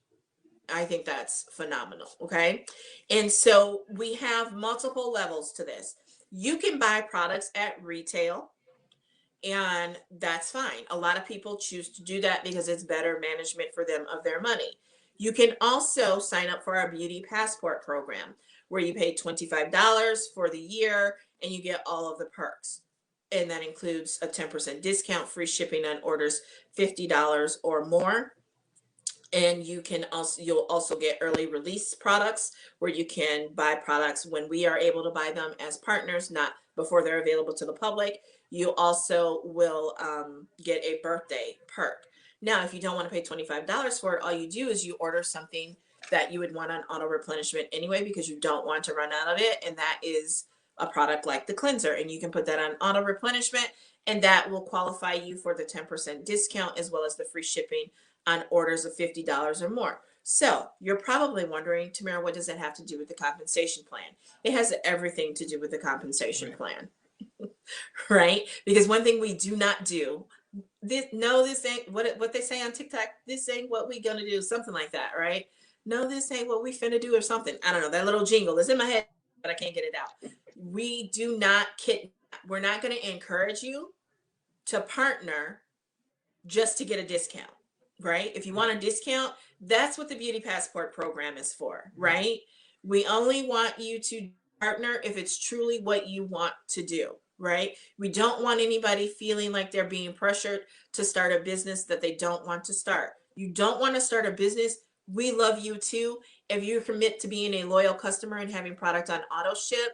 S2: I think that's phenomenal. Okay. And so we have multiple levels to this. You can buy products at retail, and that's fine. A lot of people choose to do that because it's better management for them of their money. You can also sign up for our Beauty Passport program where you pay $25 for the year and you get all of the perks. And that includes a 10% discount, free shipping on orders $50 or more. And you'll also get early release products where you can buy products when we are able to buy them as partners, not before they're available to the public. You also will get a birthday perk. Now if you don't want to pay $25 for it, all you do is you order something that you would want on auto replenishment anyway because you don't want to run out of it, and that is a product like the cleanser, and you can put that on auto replenishment, and that will qualify you for the 10% discount as well as the free shipping on orders of $50 or more. So you're probably wondering, Tamira, what does that have to do with the compensation plan? It has everything to do with the compensation
S1: Right.
S2: plan, right? Because one thing we do not do, this ain't what they say on TikTok, this ain't what we gonna do, something like that, right? No, this ain't what we finna do or something. I don't know, that little jingle is in my head, but I can't get it out. We do not kidnap. We're not gonna encourage you to partner just to get a discount, right? If you want a discount, that's what the Beauty Passport program is for, right? We only want you to partner if it's truly what you want to do, right? We don't want anybody feeling like they're being pressured to start a business that they don't want to start. You don't want to start a business. We love you too. If you commit to being a loyal customer and having product on auto ship,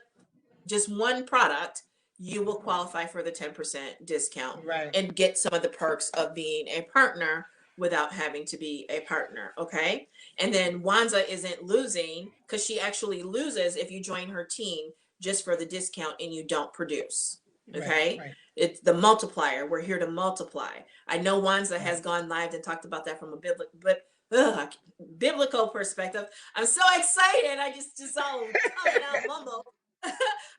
S2: just one product, you will qualify for the 10% discount
S1: Right.
S2: and get some of the perks of being a partner without having to be a partner. Okay. And then Wanza isn't losing because she actually loses if you join her team just for the discount and you don't produce.
S1: Right.
S2: Okay.
S1: Right.
S2: It's the multiplier. We're here to multiply. I know Wanza
S1: Right.
S2: has gone live and talked about that from a biblical perspective. I'm so excited. I just all coming out mumble.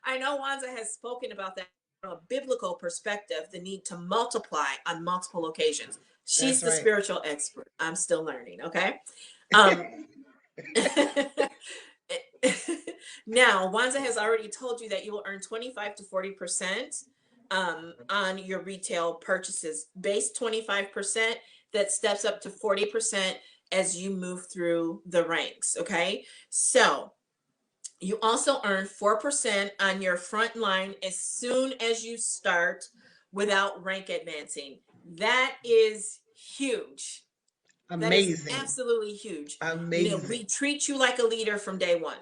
S2: I know Wanza has spoken about that from a biblical perspective, the need to multiply on multiple occasions. She's
S1: That's
S2: the
S1: right.
S2: spiritual expert. I'm still learning, okay? Um, now, Wanza has already told you that you will earn 25 to 40% on your retail purchases. Base 25% that steps up to 40% as you move through the ranks, okay? So, you also earn 4% on your front line as soon as you start without rank advancing. That is huge. That is
S1: Amazing.
S2: absolutely huge. You know, we
S1: Amazing.
S2: treat you like a leader from day one.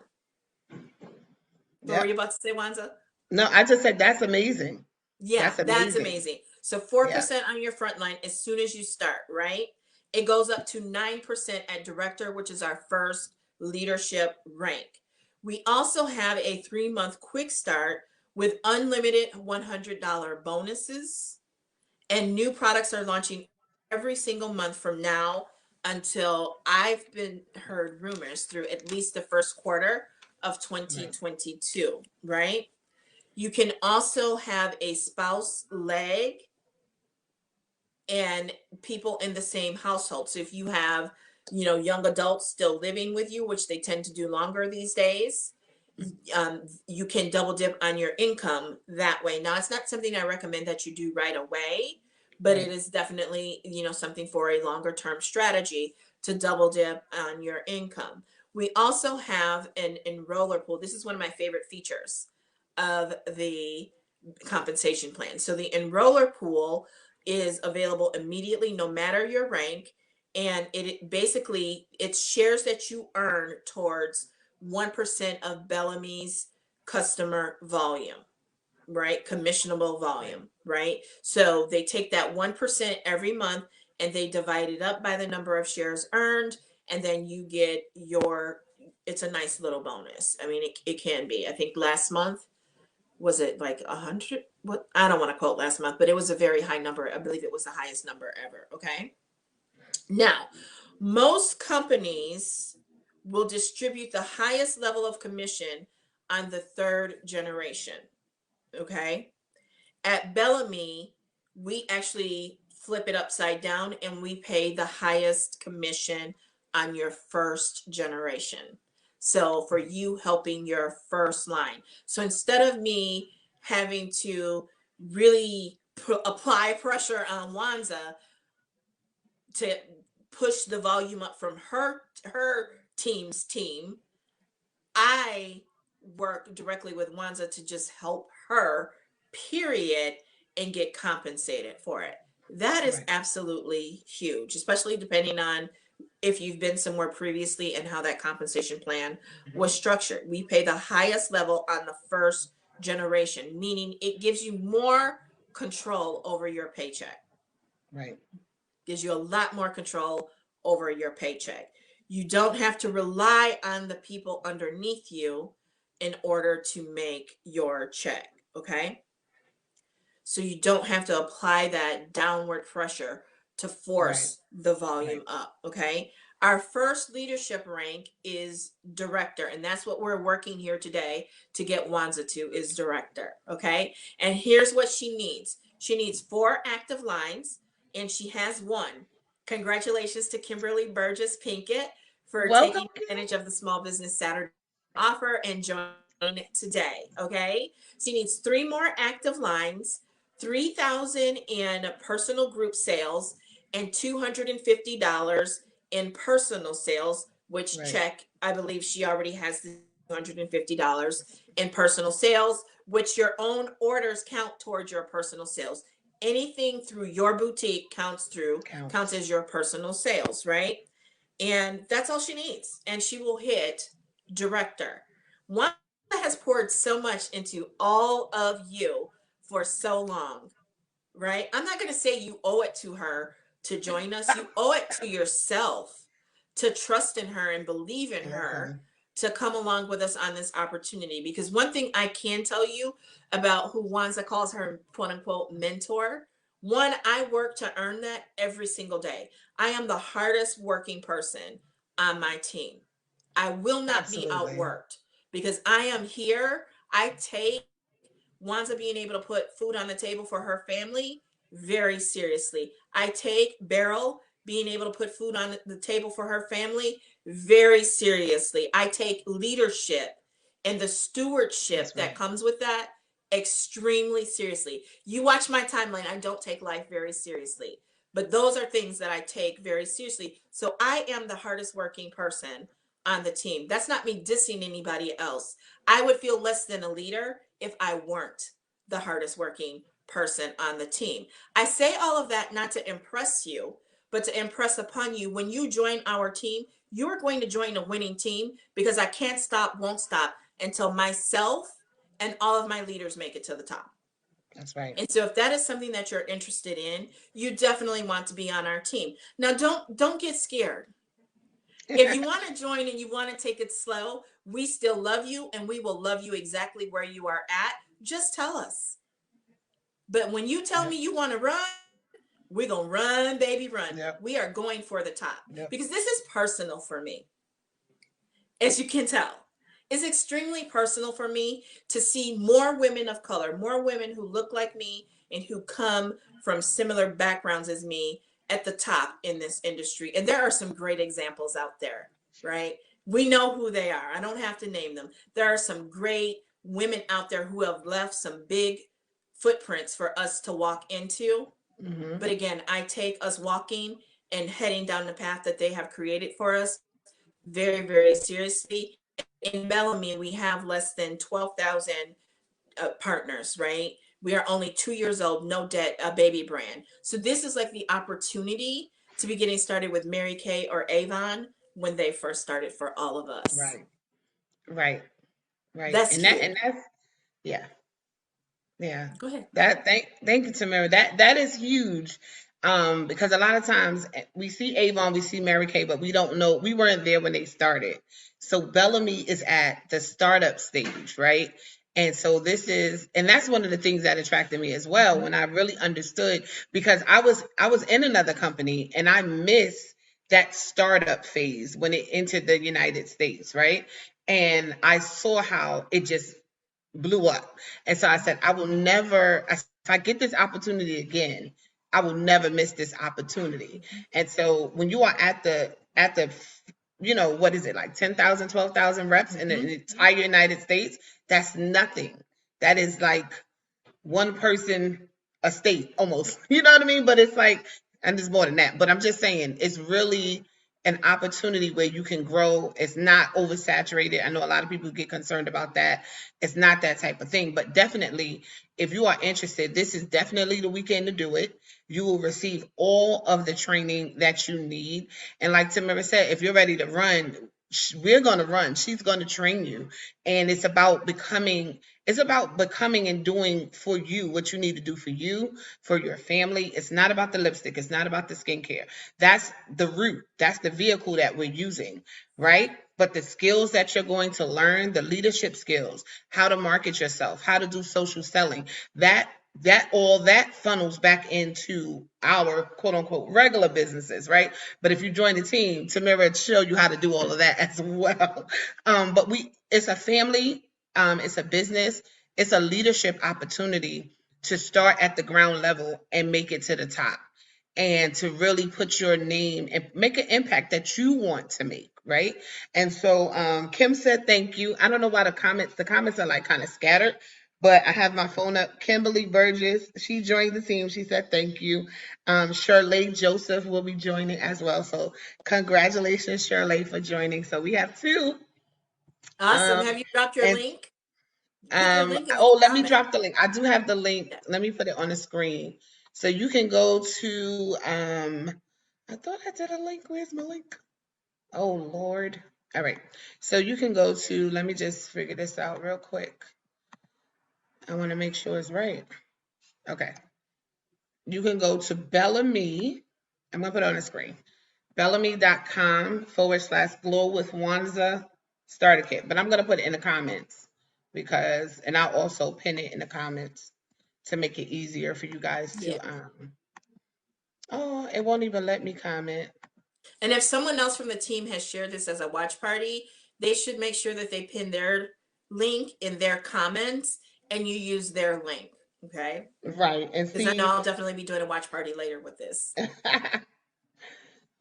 S2: What were you
S1: Yep.
S2: about to say, Wanza?
S1: No, I just said that's amazing.
S2: Yeah,
S1: That's
S2: that's
S1: amazing.
S2: amazing. So
S1: Yeah.
S2: 4% on your front line as soon as you start, right? It goes up to 9% at director, which is our first leadership rank. We also have a 3-month quick start with unlimited $100 bonuses, and new products are launching every single month from now until I've been heard rumors through at least the first quarter of
S1: Right.
S2: 2022, right? You can also have a spouse leg and people in the same household. So if you have, young adults still living with you, which they tend to do longer these days, you can double dip on your income that way. Now, it's not something I recommend that you do right away, but it
S1: Right.
S2: is definitely, something for a longer term strategy to double dip on your income. We also have an enroller pool. This is one of my favorite features of the compensation plan. So the enroller pool is available immediately no matter your rank, and it basically it's shares that you earn towards 1% of Bellamy's customer volume, right? Commissionable
S1: Right.
S2: volume, right? So they take that 1% every month and they divide it up by the number of shares earned, and then you get it's a nice little bonus. I mean, it can be. I think last month was it like 100? What, I don't want to quote last month, but it was a very high number. I believe it was the highest number ever. Okay. Now, most companies will distribute the highest level of commission on the third generation. Okay. At Bellamy, we actually flip it upside down and we pay the highest commission on your first generation. So for
S1: Right.
S2: you helping your first line. So instead of me having to really apply pressure on Wanza to push the volume up from her team's team, I work directly with Wanza to just help her, period, and get compensated for it. That is
S1: Right.
S2: absolutely huge, especially depending on if you've been somewhere previously and how that compensation plan was
S1: Mhm.
S2: structured. We pay the highest level on the first generation, meaning it gives you more control over your paycheck,
S1: Right.
S2: gives you a lot more control over your paycheck. You don't have to rely on the people underneath you in order to make your check. Okay. So you don't have to apply that downward pressure to
S1: Right.
S2: force the volume
S1: Right.
S2: up. Okay. Our first leadership rank is director, and that's what we're working here today to get Wanza to is director. Okay. And here's what she needs. She needs 4 active lines, and she has 1. Congratulations to Kimberly Burgess Pinkett for
S1: Welcome,
S2: taking
S1: Kim.
S2: advantage of the Small Business Saturday offer and joining today. Okay. She needs 3 more active lines, 3,000 in personal group sales, and $250 in personal sales, which
S1: Right.
S2: check, I believe she already has the $250 in personal sales, which your own orders count towards your personal sales. Anything through your boutique counts
S1: Counts.
S2: as your personal sales, right? And that's all she needs. And she will hit director. One has poured so much into all of you for so long, right? I'm not going to say you owe it to her to join us. You owe it to yourself to trust in her and believe in her
S1: Definitely.
S2: to come along with us on this opportunity. Because one thing I can tell you about who Wanza calls her quote unquote mentor, one, I work to earn that every single day. I am the hardest working person on my team. I will not be
S1: Absolutely.
S2: outworked because I am here. I take Wanza being able to put food on the table for her family very seriously. I take Beryl being able to put food on the table for her family very seriously. I take leadership and the stewardship
S1: That's
S2: that
S1: right.
S2: comes with that extremely seriously. You watch my timeline, I don't take life very seriously, but those are things that I take very seriously. So I am the hardest working person on the team. That's not me dissing anybody else. I would feel less than a leader if I weren't the hardest working person on the team. I say all of that not to impress you, but to impress upon you when you join our team, you're going to join a winning team because I can't stop, won't stop until myself and all of my leaders make it to the top.
S1: That's right.
S2: And so if that is something that you're interested in, you definitely want to be on our team. Now don't get scared. If you want to join and you want to take it slow, we still love you and we will love you exactly where you are at. Just tell us. But when you tell
S1: Yep.
S2: me you want to run, we're going to run, baby, run.
S1: Yep.
S2: We are going for the top
S1: Yep.
S2: because this is personal for me, as you can tell. It's extremely personal for me to see more women of color, more women who look like me and who come from similar backgrounds as me at the top in this industry. And there are some great examples out there, right? We know who they are. I don't have to name them. There are some great women out there who have left some big footprints for us to walk into.
S1: Hmm.
S2: But again, I take us walking and heading down the path that they have created for us very, very seriously. In Bellamy, we have less than 12,000 partners, right? We are only 2 years old, no debt, a baby brand. So this is like the opportunity to be getting started with Mary Kay or Avon when they first started for all of us.
S1: Right. Right. Right.
S2: That's
S1: And
S2: huge.
S1: that's yeah. Yeah.
S2: Go ahead.
S1: Thank you, Tamira. That is huge. Because a lot of times we see Avon, we see Mary Kay, but we don't know we weren't there when they started. So Bellamy is at the startup stage, right? And so and that's one of the things that attracted me as well
S2: Mhm.
S1: when I really understood because I was in another company and I missed that startup phase when it entered the United States, right? And I saw how it just blew up. And so I said, I will never, if I get this opportunity again, I will never miss this opportunity. And so when you are what is it, like 10,000, 12,000 reps in
S2: Mhm.
S1: the entire United States, that's nothing. That is like one person a state almost. You know what I mean? But it's like, and there's more than that. But I'm just saying, it's really an opportunity where you can grow. It's not oversaturated. I know a lot of people get concerned about that. It's not that type of thing. But definitely, if you are interested, this is definitely the weekend to do it. You will receive all of the training that you need. And like Tamara said, if you're ready to run, we're going to run. She's going to train you. And it's about becoming and doing for you what you need to do for you, for your family. It's not about the lipstick. It's not about the skincare. That's the root. That's the vehicle that we're using, right? But the skills that you're going to learn, the leadership skills, how to market yourself, how to do social selling, that that all that funnels back into our quote unquote regular businesses, right? But if you join the team, Tamira will show you how to do all of that as well. But it's a family, it's a business, it's a leadership opportunity to start at the ground level and make it to the top, and to really put your name and make an impact that you want to make, right? And so Kim said thank you. I don't know why the comments are like kind of scattered, but I have my phone up. Kimberly Burgess, she joined the team. She said thank you. Shirley Joseph will be joining as well. So congratulations, Shirley, for joining. So we have two.
S2: Awesome.
S1: Um,
S2: Have you dropped your
S1: and
S2: link? Put your link in the
S1: oh, let me
S2: comment.
S1: drop the link. I do have the link.
S2: Yeah.
S1: Let me put it on the screen. So you can go to I thought I did a link. Where's my link? Oh Lord. All right. So you can go to, let me just figure this out real quick. I want to make sure it's right. Okay. You can go to Bellame. I'm going to put it on the screen. Bellame.com/glow with Wanza starter kit. But I'm going to put it in the comments because, and I'll also pin it in the comments to make it easier for you guys
S2: Yeah.
S1: to, oh, it won't even let me comment.
S2: And if someone else from the team has shared this as a watch party, they should make sure that they pin their link in their comments and you use their link. Okay.
S1: Right. And
S2: Because I know
S1: see,
S2: I'll definitely be doing a watch party later with this.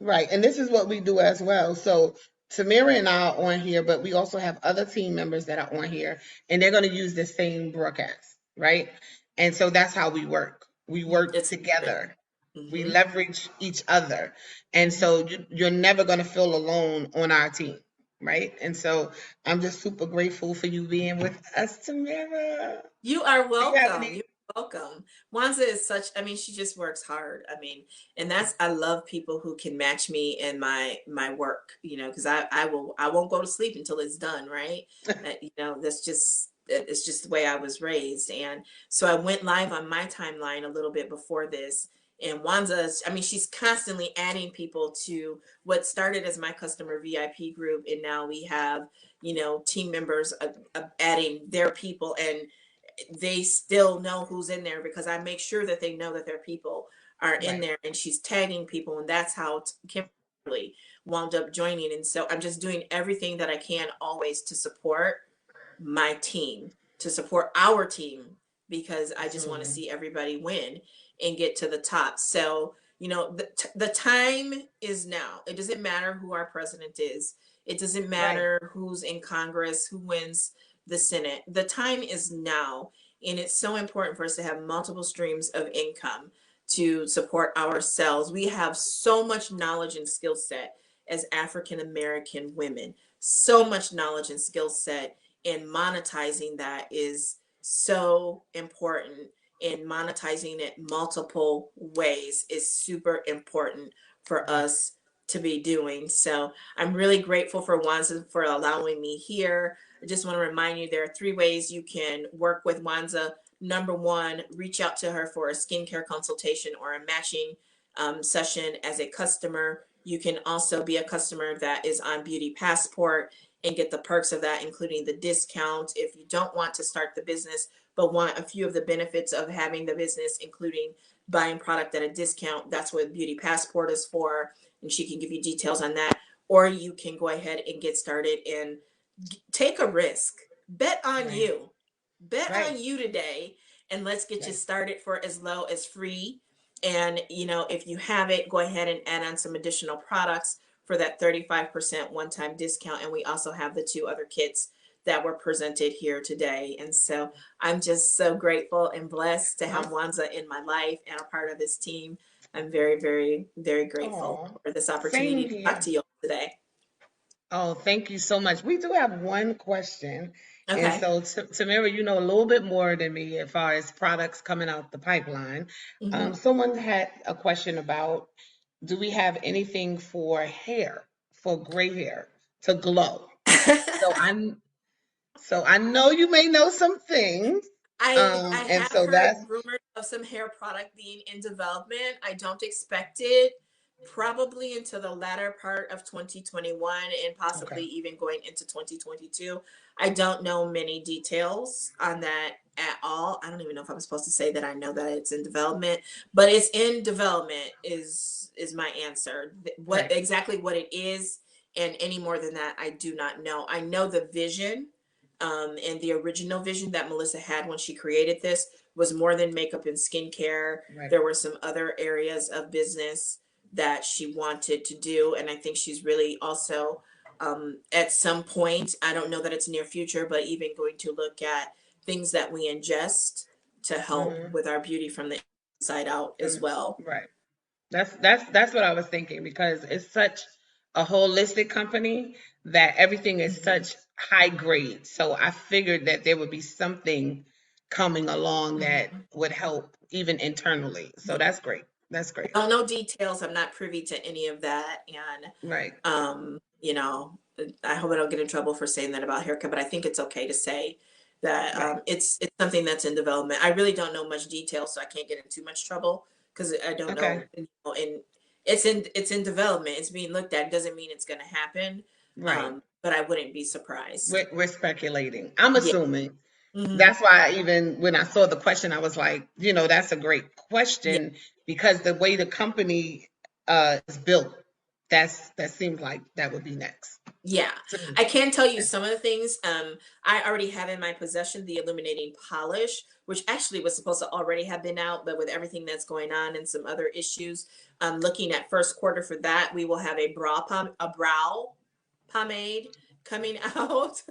S1: right. And this is what we do as well. So Tamira and I are on here, but we also have other team members that are on here, and they're going to use the same broadcast, right? And so that's how we work. We work
S2: It's good.
S1: together. We
S2: Mm-hmm.
S1: leverage each other. And
S2: Mm-hmm.
S1: so you're never going to feel alone on our team, right? And so I'm just super grateful for you being with us, Tamira.
S2: You are
S1: Do you have
S2: welcome.
S1: any?
S2: You're welcome. Wanza is such, I mean, she just works hard. I mean, and that's, I love people who can match me in my work, you know, because I won't go to sleep until it's done, right? You know, that's just it's just the way I was raised. And so I went live on my timeline a little bit before this. And Wanza, I mean, she's constantly adding people to what started as my customer VIP group, and now we have, you know, team members adding their people, and they still know who's in there because I make sure that they know that their people are in
S1: Right.
S2: there, and she's tagging people, and that's how Kimberly wound up joining. And so I'm just doing everything that I can always to support my team, to support our team, because I just want to
S1: Mhm.
S2: see everybody win and get to the top. So, you know, the time is now. It doesn't matter who our president is. It doesn't
S1: Right.
S2: matter who's in Congress, who wins the Senate. The time is now. And it's so important for us to have multiple streams of income to support ourselves. We have so much knowledge and skill set as African American women, so much knowledge and skill set, and monetizing that is so important. And monetizing it multiple ways is super important for
S1: Right.
S2: us to be doing. So I'm really grateful for Wanza for allowing me here. I just want to remind you there are 3 ways you can work with Wanza. Number one, reach out to her for a skincare consultation or a matching session as a customer. You can also be a customer that is on Beauty Passport and get the perks of that, including the discount. If you don't want to start the business, but want a few of the benefits of having the business, including buying product at a discount, that's what Beauty Passport is for. And she can give you details on that. Or you can go ahead and get started and take a risk. Bet on
S1: Right.
S2: you. Bet
S1: Right.
S2: on you today, and let's get you
S1: Right.
S2: started for as low as free. And you know, if you have it, go ahead and add on some additional products for that 35% one-time discount. And we also have the 2 other kits that were presented here today. And so I'm just so grateful and blessed to have Wanza in my life and a part of this team. I'm very, very, very grateful
S1: Oh,
S2: for this
S1: same
S2: opportunity to talk
S1: here.
S2: to you today.
S1: Oh, thank you so much. We do have one question. And
S2: Okay.
S1: so, Tamira, you know a little bit more than me as far as products coming out the pipeline.
S2: Hmm.
S1: Someone had a question about, do we have anything for hair, for gray hair to glow? So I know you may know some things.
S2: I
S1: And
S2: have
S1: so
S2: heard
S1: that's
S2: rumors of some hair product being in development. I don't expect it probably into the latter part of 2021 and
S1: Okay.
S2: possibly even going into 2022. I don't know many details on that at all. I don't even know if I'm supposed to say that I know that it's in development, but it's in development is my answer. What
S1: Right.
S2: exactly what it is and any more than that I do not know. I know the vision and the original vision that Melissa had when she created this was more than makeup and skincare.
S1: Right.
S2: There were some other areas of business that she wanted to do. And I think she's really also, at some point, I don't know that it's near future, but even going to look at things that we ingest to help
S1: Mm-hmm.
S2: with our beauty from the inside out as well.
S1: Right. That's what I was thinking because it's such a holistic company that everything is
S2: Mhm.
S1: such high grade. So I figured that there would be something coming along that
S2: Mhm.
S1: would help even internally. So that's great. That's
S2: I
S1: great.
S2: don't know details. I'm not privy to any of that. And,
S1: Right.
S2: you know, I hope I don't get in trouble for saying that about haircut, but I think it's okay to say that
S1: Right.
S2: it's something that's in development. I really don't know much detail, so I can't get in too much trouble because I don't
S1: Okay.
S2: know. And it's in development. It's being looked at. It doesn't mean it's going to happen,
S1: Right.
S2: but I wouldn't be surprised.
S1: We're speculating. I'm
S2: Yeah.
S1: assuming.
S2: Hmm.
S1: That's why even when I saw the question, I was like, that's a great
S2: Yeah.
S1: question because the way the company is built, that seems like that would be next.
S2: Yeah,
S1: So,
S2: I can tell you some of the things. I already have in my possession the illuminating polish, which actually was supposed to already have been out, but with everything that's going on and some other issues, looking at first quarter for that, we will have a brow pomade coming out.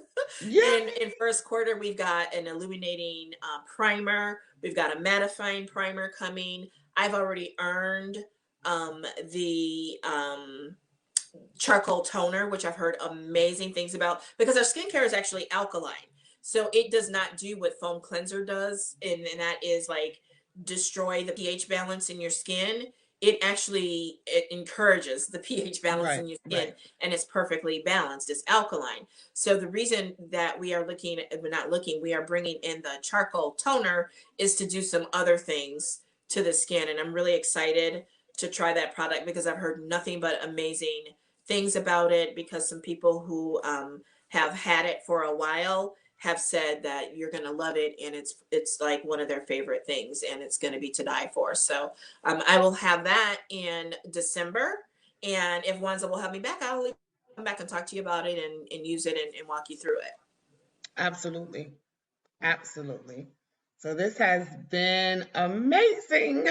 S1: yeah.
S2: In first quarter, we've got an illuminating primer. We've got a mattifying primer coming. I've already earned the charcoal toner, which I've heard amazing things about because our skincare is actually alkaline. So it does not do what foam cleanser does, and that is like destroy the pH balance in your skin. It encourages the pH balance
S1: Right.
S2: in your skin
S1: Right.
S2: and it's perfectly balanced. It's alkaline. So the reason that we are looking at, we're not looking, we are bringing in the charcoal toner is to do some other things to the skin. And I'm really excited to try that product because I've heard nothing but amazing things about it because some people who have had it for a while have said that you're going to love it and it's like one of their favorite things and it's going to be to die for. So I will have that in December, and if Wanza will have me back, I'll come back and talk to you about it and use it and walk you through it.
S1: Absolutely. Absolutely. So this has been amazing.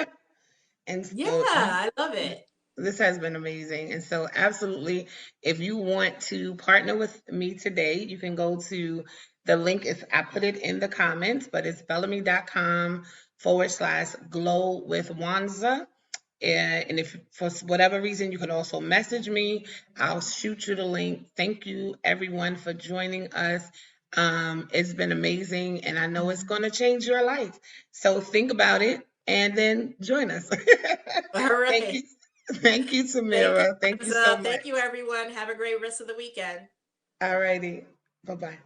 S1: And
S2: Yeah,
S1: so
S2: I love it.
S1: this has been amazing. And so, absolutely, if you want to partner with me today, you can go to the link. I put it in the comments, but it's bellamy.com/glow with Wanza. And if for whatever reason you can also message me, I'll shoot you the link. Thank you, everyone, for joining us. It's been amazing, and I know it's going to change your life. So think about it and then join us.
S2: All
S1: Thank
S2: right.
S1: you. Thank you,
S2: Thank you,
S1: Tamira. Thank you so
S2: Wanza.
S1: much.
S2: Thank you, everyone. Have a great rest of the weekend.
S1: All righty. Bye bye.